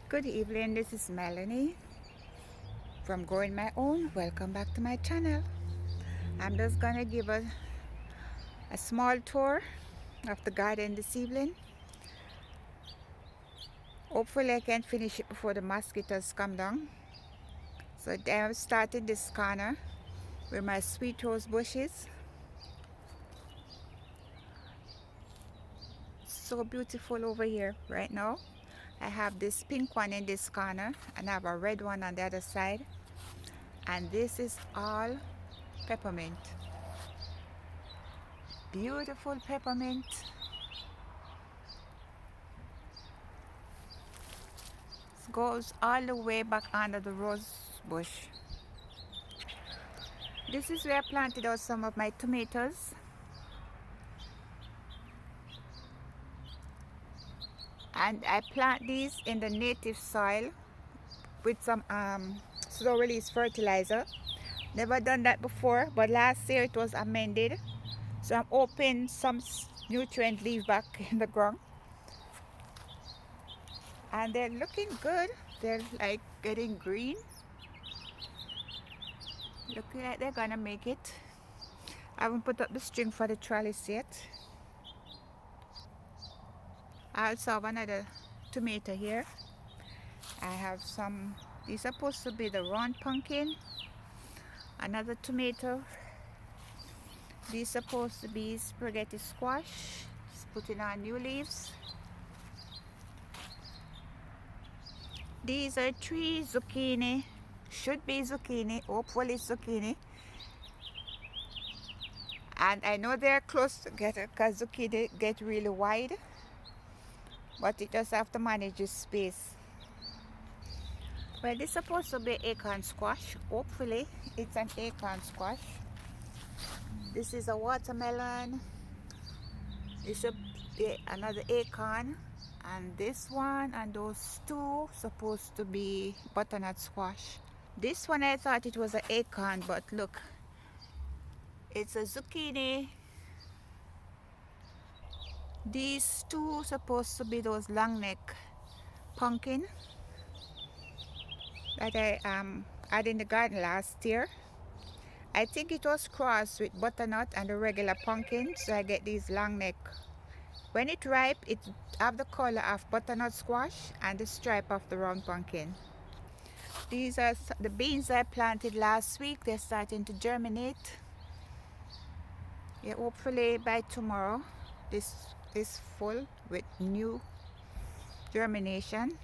Good evening, this is Melanie from Growing My Own. Welcome back to my channel. I'm just gonna give a small tour of the garden this evening. Hopefully I can finish it before the mosquitoes come down. So I have started this corner with my sweet rose bushes. So beautiful over here right now. I have this pink one in this corner and I have a red one on the other side. And this is all peppermint. Beautiful peppermint. It goes all the way back under the rose bush. This is where I planted out some of my tomatoes. And I plant these in the native soil with some slow release fertilizer. Never done that before, but last year it was amended. So I'm hoping some nutrient leave back in the ground. And they're looking good. They're like getting green. Looking like they're gonna make it. I haven't put up the string for the trellis yet. I also have another tomato here. I have some, these are supposed to be the round pumpkin. Another tomato. These are supposed to be spaghetti squash. It's putting on new leaves. These are 3 zucchini. Should be zucchini. Hopefully it's zucchini. And I know they're close together because zucchini get really wide. But you just have to manage the space. Well, this is supposed to be acorn squash. Hopefully it's an acorn squash. This is a watermelon. This should be another acorn. And this one and those two supposed to be butternut squash. This one I thought it was an acorn, but look, it's a zucchini. These two supposed to be those long neck pumpkin that I had in the garden last year. I think it was crossed with butternut and the regular pumpkin, so I get these long neck. When it ripe, it have the color of butternut squash and the stripe of the round pumpkin. These are the beans I planted last week. They're starting to germinate. Yeah, hopefully by tomorrow this is full with new germination.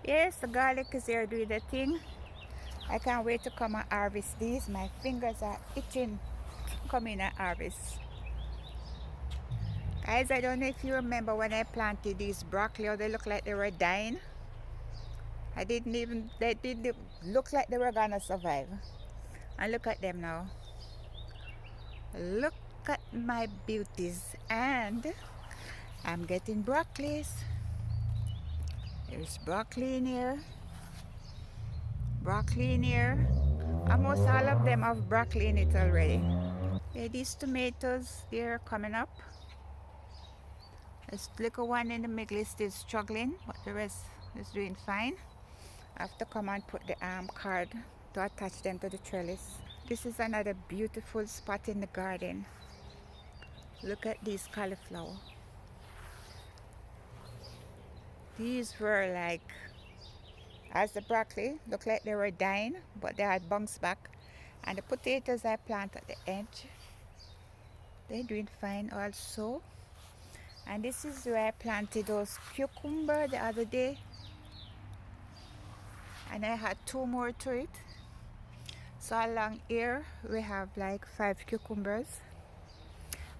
Yes, the garlic is here doing the thing. I can't wait to come and harvest these. My fingers are itching to come in and harvest. Guys, I don't know if you remember when I planted these broccoli, they look like they were dying. They didn't look like they were gonna survive. And look at them now. Look at my beauties. And I'm getting broccolis. There's broccoli in here. Broccoli in here. Almost all of them have broccoli in it already. Yeah, these tomatoes, they're coming up. This little one in the middle is still struggling, but the rest is doing fine. I have to come and put the card to attach them to the trellis. This is another beautiful spot in the garden. Look at these cauliflower. These were like, as the broccoli, looked like they were dying, but they had bounced back. And the potatoes I plant at the edge, they're doing fine also. And this is where I planted those cucumber the other day. And I had 2 more to it. So along here we have like 5 cucumbers.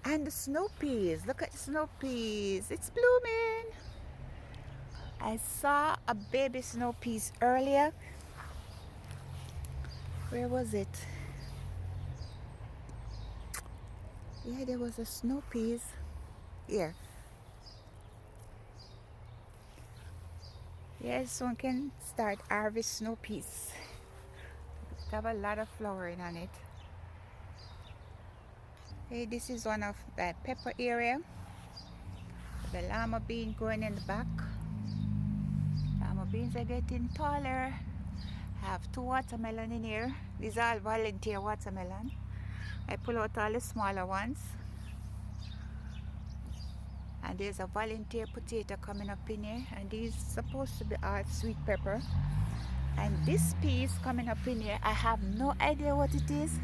And the snow peas, look at the snow peas, it's blooming. I saw a baby snow peas earlier. Where was it? Yeah, there was a snow peas here. Yes, one can start harvest snow peas. It have a lot of flowering on it. Hey, this is one of the pepper area. The llama bean growing in the back. Llama beans are getting taller. I have 2 watermelon in here. These are all volunteer watermelon. I pull out all the smaller ones. And there's a volunteer potato coming up in here. And these supposed to be all sweet pepper. And this piece coming up in here, I have no idea what it is.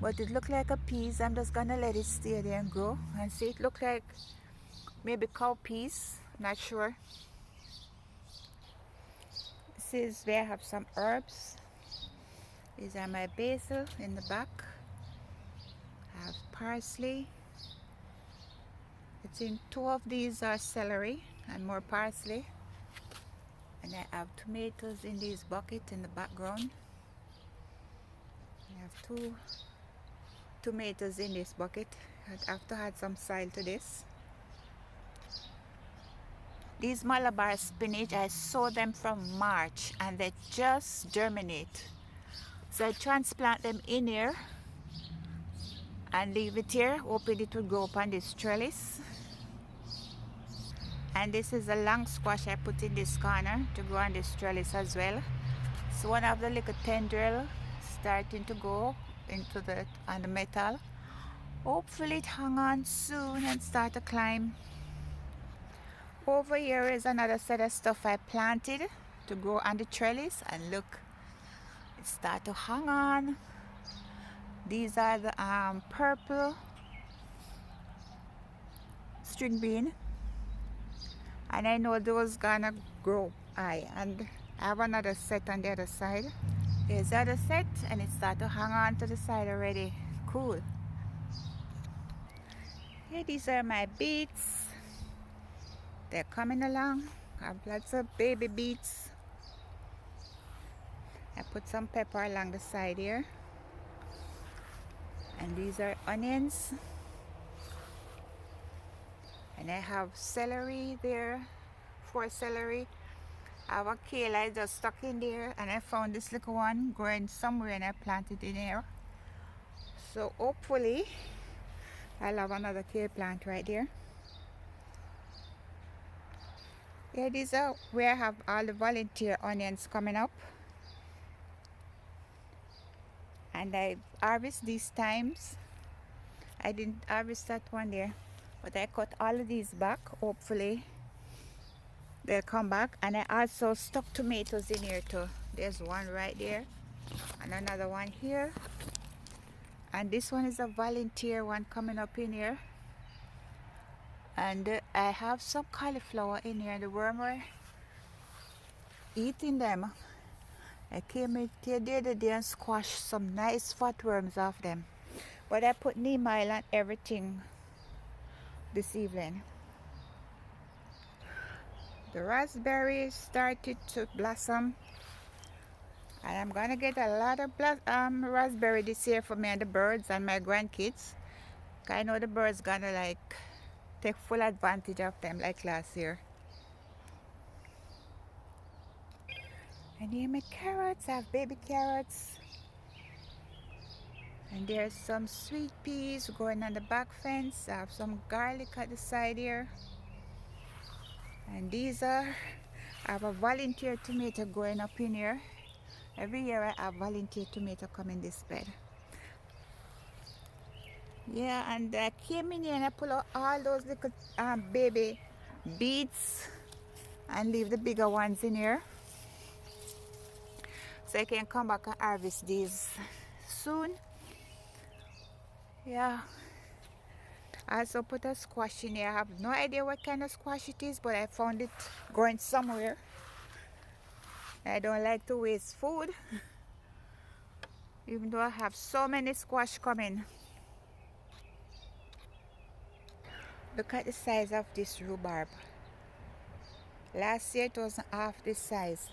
But it looked like a piece. I'm just gonna let it stay there and grow. And see, it looked like maybe cowpeas. Not sure. This is where I have some herbs. These are my basil in the back. I have parsley. I think 2 of these are celery and more parsley. And I have tomatoes in this bucket in the background. I have 2 tomatoes in this bucket. I have to add some soil to this. These Malabar spinach, I sowed them from March and they just germinate. So I transplant them in here and leave it here, hoping it will grow up on this trellis. And this is a long squash I put in this corner to grow on this trellis as well. So one of the little tendril starting to go into on the metal. Hopefully it hang on soon and start to climb. Over here is another set of stuff I planted to grow on the trellis, and look, it start to hang on. These are the purple string bean, and I know those gonna grow high. And I have another set on the other side. There's the other set, and it start to hang on to the side already. Cool. Here, these are my beets. They're coming along. I have lots of baby beets. I put some pepper along the side here. And these are onions. And I have celery there. 4 celery. I have a kale I just stuck in there. And I found this little one growing somewhere and I planted it in here. So hopefully I'll have another kale plant right there. Yeah, these are where I have all the volunteer onions coming up. And I harvest these times. I didn't harvest that one there, but I cut all of these back. Hopefully they'll come back. And I also stuck tomatoes in here too. There's one right there and another one here. And this one is a volunteer one coming up in here. And I have some cauliflower in here, and the worm are eating them. I came in here the other day and squashed some nice fat worms off them. But I put neem oil on everything this evening. The raspberries started to blossom. And I'm gonna get a lot of raspberry this year for me and the birds and my grandkids. I know the birds gonna like take full advantage of them like last year. And here my carrots. I have baby carrots. And there's some sweet peas going on the back fence. I have some garlic at the side here. And these are, I have a volunteer tomato growing up in here. Every year I have volunteer tomato come in this bed. Yeah, and I came in here and I pull out all those little baby beets and leave the bigger ones in here. So I can come back and harvest these soon. Yeah. I also put a squash in here. I have no idea what kind of squash it is, but I found it growing somewhere. I don't like to waste food, even though I have so many squash coming. Look at the size of this rhubarb. Last year it wasn't half this size.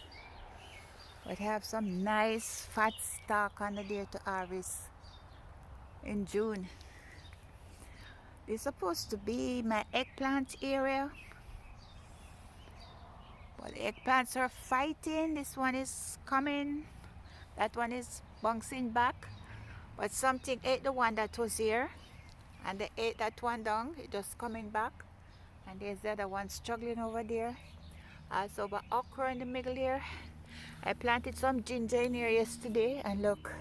But I have some nice fat stalk under there to harvest in June. This is supposed to be my eggplant area. But the eggplants are fighting. This one is coming. That one is bouncing back. But something ate the one that was here. And they ate that one down. It just coming back. And there's the other one struggling over there. Also got okra in the middle here. I planted some ginger in here yesterday and look,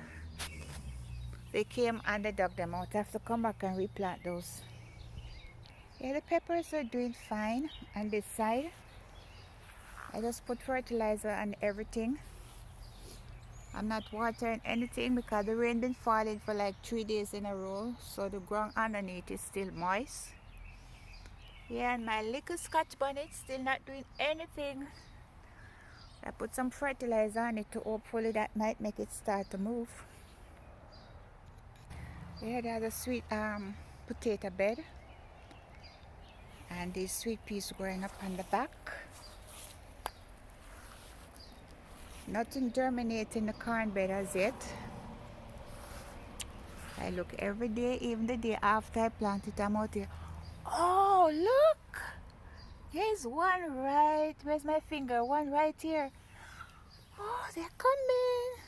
they came and they dug them out. I have to come back and replant those. Yeah, the peppers are doing fine on this side. I just put fertilizer on everything. I'm not watering anything because the rain been falling for like 3 days in a row, so the ground underneath is still moist. Yeah, and my little Scotch bonnet still not doing anything. I put some fertilizer on it to hopefully that might make it start to move. Yeah, there's a sweet potato bed, and these sweet peas growing up on the back. Nothing germinating in the corn bed as yet. I look every day, even the day after I plant it, I'm out here. Oh, look! There's one right, where's my finger? One right here. Oh, they're coming.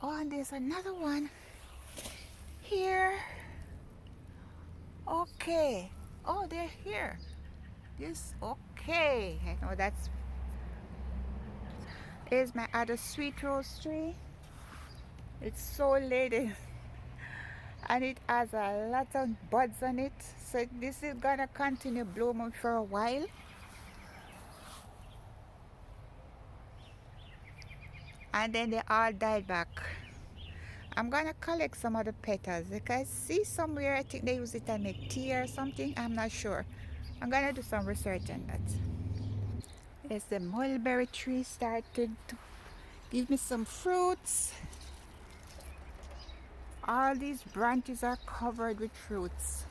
Oh, and there's another one here. Okay. Oh, they're here. This, okay. I know that's, there's my other sweet rose tree. It's so laden. And it has a lot of buds on it, so this is gonna continue blooming for a while. And then they all died back. I'm gonna collect some of the petals because I see somewhere I think they use it to make tea or something. I'm not sure. I'm gonna do some research on that. Yes, the mulberry tree started to give me some fruits. All these branches are covered with fruits.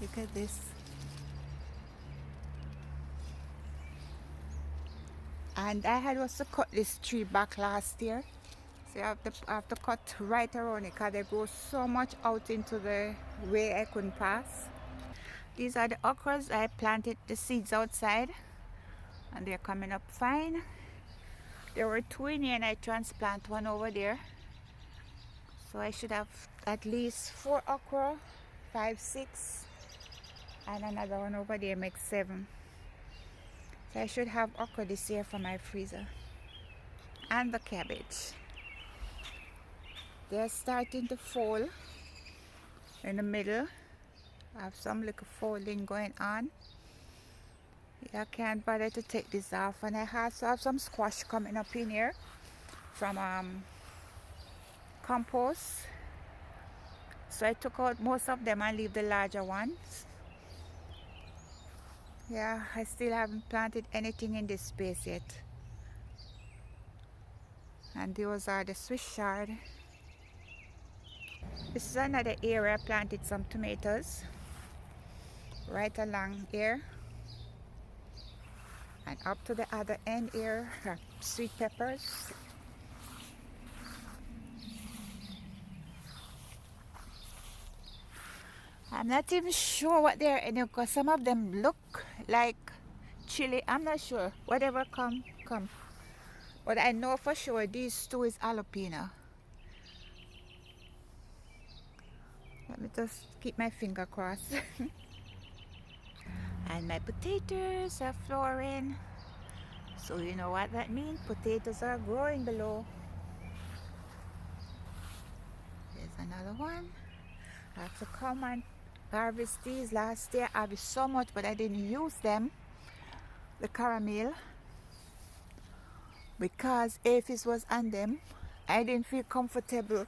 Look at this. And I had also cut this tree back last year. So I have to cut right around it because they grow so much out into the way I couldn't pass. These are the okras. I planted the seeds outside and they're coming up fine. There were two in here and I transplant one over there. So I should have at least 4 okra, 5, 6, and another one over there makes 7. So I should have okra this year for my freezer. And the cabbage. They're starting to fall in the middle. I have some little folding going on. Yeah, I can't bother to take this off, and I also have some squash coming up in here from compost. So I took out most of them and leave the larger ones. Yeah, I still haven't planted anything in this space yet. And those are the Swiss chard. This is another area I planted some tomatoes right along here. And up to the other end here are sweet peppers. I'm not even sure what they're in because some of them look like chili. I'm not sure. Whatever come. But I know for sure these two is jalapeno. Let me just keep my finger crossed. And my potatoes are flowering. So you know what that means. Potatoes are growing below. There's another one. I have to come and harvest these. Last year I harvested so much but I didn't use them. The caramel. Because aphids was on them. I didn't feel comfortable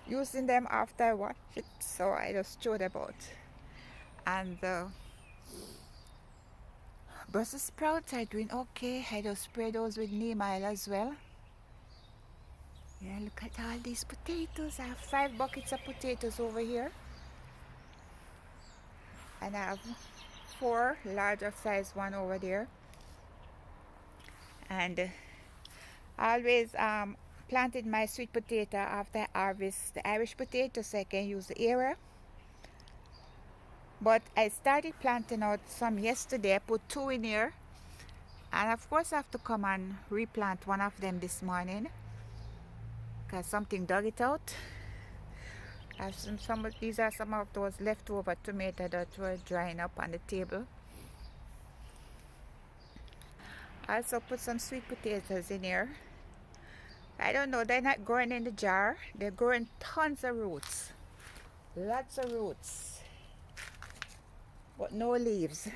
using them after I washed it. So I just threw them out. And the Brussels sprouts are doing okay. I just spray those with neem oil as well. Yeah, look at all these potatoes. I have 5 buckets of potatoes over here. And I have 4 larger size one over there. And I always planted my sweet potato after I harvest the Irish potato so I can use the area. But I started planting out some yesterday. I put 2 in here. And of course I have to come and replant one of them this morning. because something dug it out. I have these are some of those leftover tomatoes that were drying up on the table. I also put some sweet potatoes in here. I don't know, they're not growing in the jar. They're growing tons of roots. Lots of roots. But no leaves.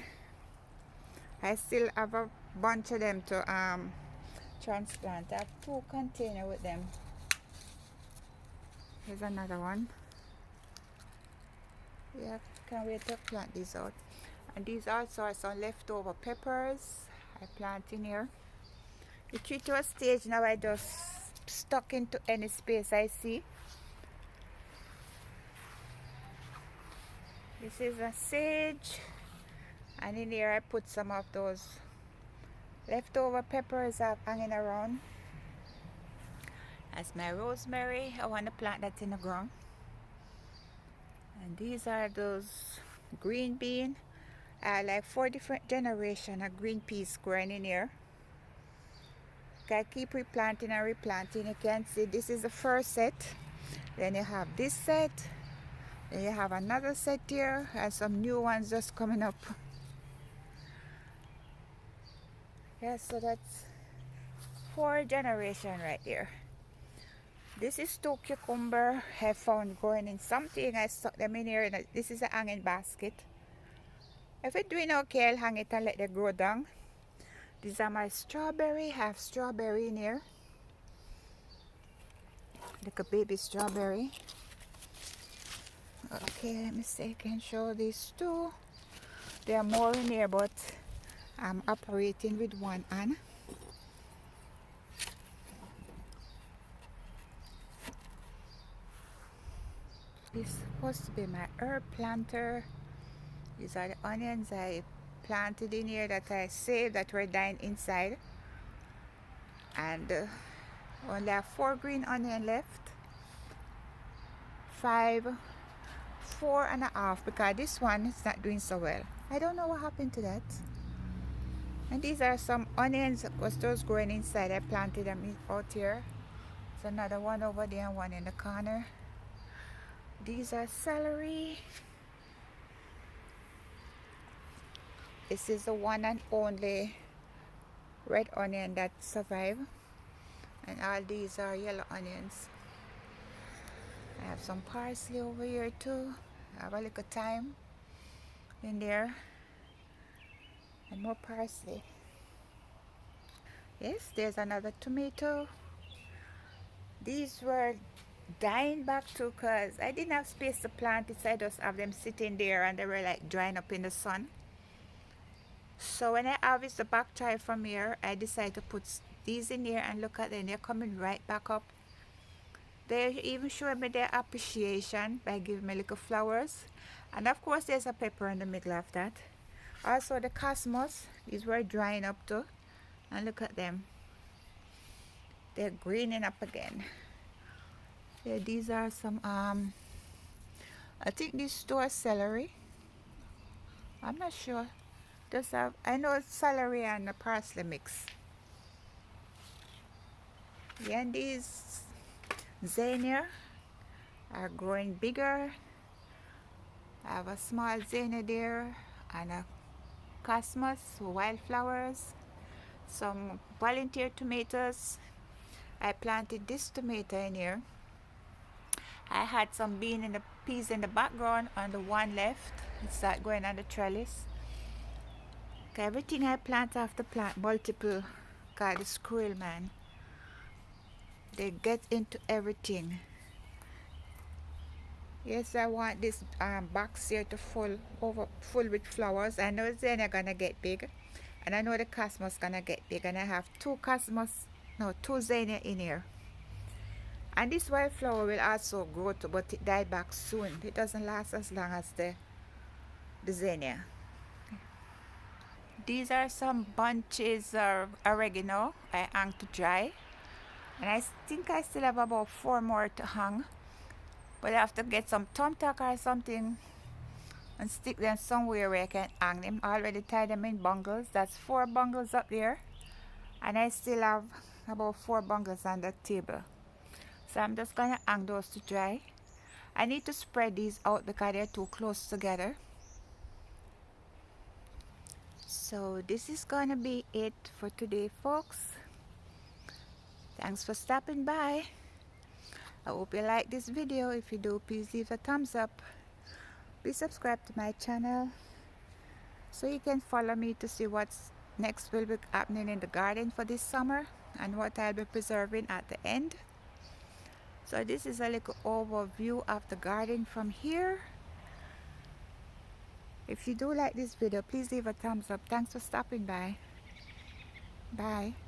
I still have a bunch of them to transplant. I have 2 containers with them. Here's another one. Yeah, can't wait to plant these out. And these also are some leftover peppers I plant in here. The tree to a stage now I just stuck into any space I see. This is a sage, and in here I put some of those leftover peppers I've hanging around. That's my rosemary. I want to plant that in the ground. And these are those green bean. I like 4 different generations of green peas growing in here. I keep replanting and replanting. You can see this is the first set. Then you have this set. Then you have another set here, and some new ones just coming up. Yeah, so that's 4 generations right there. This is 2 cucumber I found growing in something. I stuck them in here. This is a hanging basket. If it's doing okay, I'll hang it and let them grow down. These are my strawberry. I have strawberry in here. Like a baby strawberry. Okay, let me see. I can show these 2. There are more in here, but I'm operating with one hand. This is supposed to be my herb planter. These are the onions I planted in here that I saved that were dying inside. And only have 4 green onion left. 4.5 because this one is not doing so well. I don't know what happened to that. And these are some onions that was those growing inside. I planted them out here. There's another one over there and one in the corner. These are celery. This is the one and only red onion that survived. And all these are yellow onions. I have some parsley over here too. I have a little thyme in there. And more parsley. Yes, there's another tomato. These were dying back too because I didn't have space to plant it, so I just have them sitting there and they were like drying up in the sun. So when I harvest the bok choy from here, I decided to put these in here and look at them. They're coming right back up. They're even showing me their appreciation by giving me little flowers. And of course there's a pepper in the middle of that. Also the cosmos, these were drying up too. And look at them. They're greening up again. Yeah, these are some I think these store celery. I'm not sure. Just have, I know it's celery and the parsley mix. Yeah, and these zinnia are growing bigger. I have a small zinnia there and a cosmos, wildflowers, some volunteer tomatoes. I planted this tomato in here. I had some peas in the background and the one left. It started going on the trellis. Everything I plant, I have to plant multiple because the squirrel man, they get into everything. Yes, I want this box here to full with flowers. I know they're gonna get big, and I know the cosmos gonna get big, and I have 2 zinnia in here. And this wildflower will also grow too, but it died back soon. It doesn't last as long as the zinnia. These are some bunches of oregano I hang to dry. And I think I still have about 4 more to hang. But I have to get some thumbtack or something and stick them somewhere where I can hang them. I already tied them in bungles. That's 4 bungles up there. And I still have about 4 bungles on the table. So I'm just gonna hang those to dry. I need to spread these out because they're too close together. So this is gonna be it for today, folks. Thanks for stopping by. I hope you like this video. If you do, please leave a thumbs up. Please subscribe to my channel so you can follow me to see what's next will be happening in the garden for this summer and what I'll be preserving at the end. So this is a little overview of the garden from here. If you do like this video, please leave a thumbs up. Thanks for stopping by. Bye.